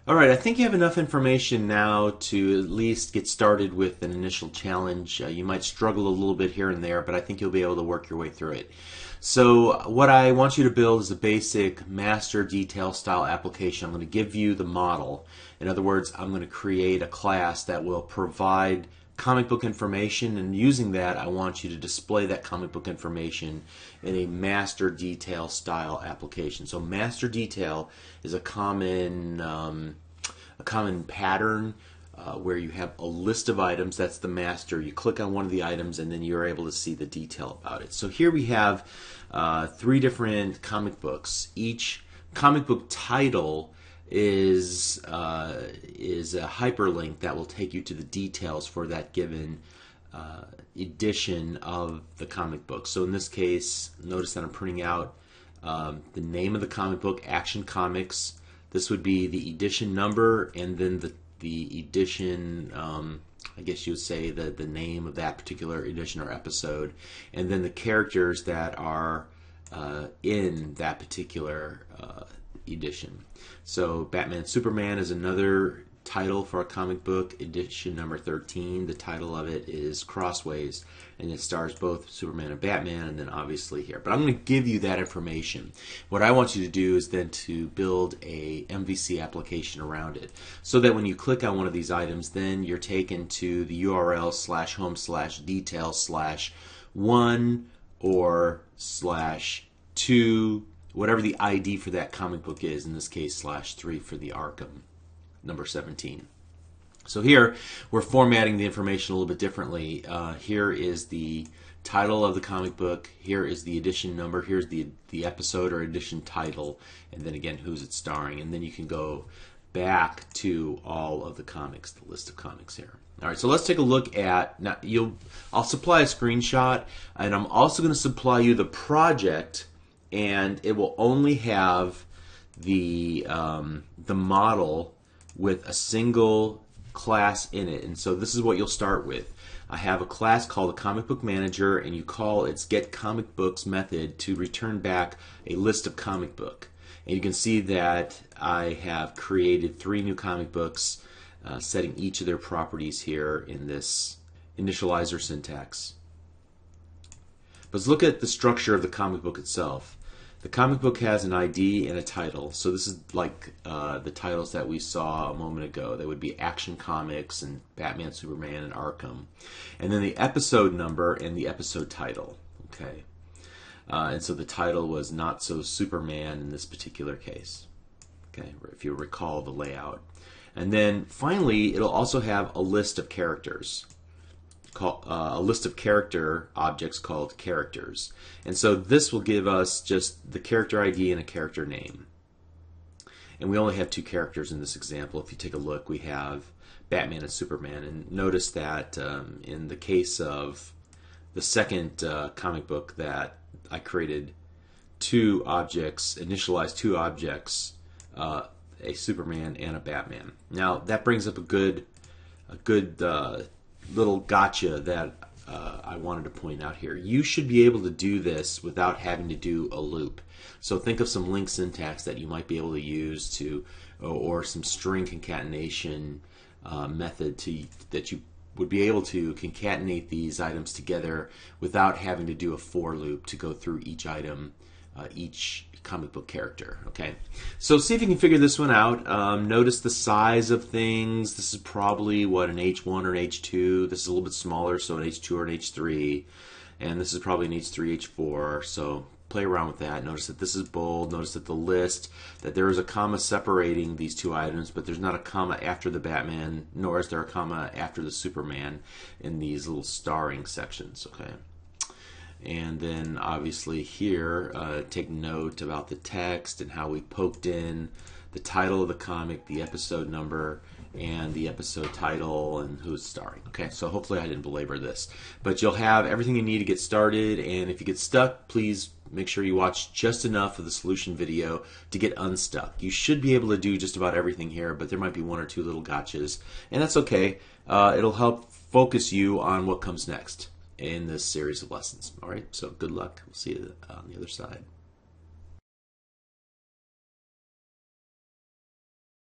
All right, I think you have enough information now to at least get started with an initial challenge. You might struggle a little bit here and there, but I think you'll be able to work your way through it. So what I want you to build is a basic master detail style application. I'm going to give you the model. In other words, I'm going to create a class that will provide comic book information, and using that I want you to display that comic book information in a master detail style application. So master detail is a common pattern where you have a list of items. That's the master. You click on one of the items and then you're able to see the detail about it. So here we have 3 different comic books. Each comic book title is a hyperlink that will take you to the details for that given edition of the comic book. So in this case, notice that I'm printing out the name of the comic book, Action Comics. This would be the edition number, and then the edition, I guess you would say the name of that particular edition or episode, and then the characters that are in that particular edition. So Batman Superman is another title for a comic book, edition number 13. The title of it is Crossways, and it stars both Superman and Batman, and then obviously here. But I'm going to give you that information. What I want you to do is then to build a MVC application around it, so that when you click on one of these items, then you're taken to the URL /home/detail/1 or /2, whatever the ID for that comic book is, in this case /3 for the Arkham number 17. So here we're formatting the information a little bit differently. Here is the title of the comic book, here is the edition number, here's the episode or edition title, and then again who's it starring, and then you can go back to all of the comics, the list of comics here. Alright, so let's take a look at, now I'll supply a screenshot, and I'm also going to supply you the project, and it will only have the model with a single class in it. And so this is what you'll start with. I have a class called a comic book manager, and you call its get comic books method to return back a list of comic book. And you can see that I have created 3 new comic books, setting each of their properties here in this initializer syntax. But let's look at the structure of the comic book itself. The comic book has an ID and a title. So this is like the titles that we saw a moment ago. They would be Action Comics and Batman, Superman, and Arkham. And then the episode number and the episode title. Okay. And so the title was Not So Superman in this particular case. Okay, if you recall the layout. And then finally, it'll also have a list of characters. A list of character objects called characters. And so this will give us just the character ID and a character name. And we only have 2 characters in this example. If you take a look, we have Batman and Superman. And notice that in the case of the second comic book that I created 2 objects, initialized 2 objects, a Superman and a Batman. Now that brings up a good little gotcha that I wanted to point out here. You should be able to do this without having to do a loop. So think of some link syntax that you might be able to use to, or some string concatenation method that you would be able to concatenate these items together without having to do a for loop to go through each item, each comic book character. Okay, so see if you can figure this one out. Notice the size of things. This is probably what, an H1 or an H2. This is a little bit smaller, so an H2 or an H3, and this is probably an H3, H4. So play around with that. Notice that this is bold. Notice that the list, that there is a comma separating these 2 items, but there's not a comma after the Batman, nor is there a comma after the Superman in these little starring sections. Okay. And then obviously here, take note about the text and how we poked in the title of the comic, the episode number, and the episode title, and who's starring. Okay, so hopefully I didn't belabor this. But you'll have everything you need to get started, and if you get stuck, please make sure you watch just enough of the solution video to get unstuck. You should be able to do just about everything here, but there might be 1 or 2 little gotchas, and that's okay. It'll help focus you on what comes next in this series of lessons. All right, so good luck. We'll see you on the other side.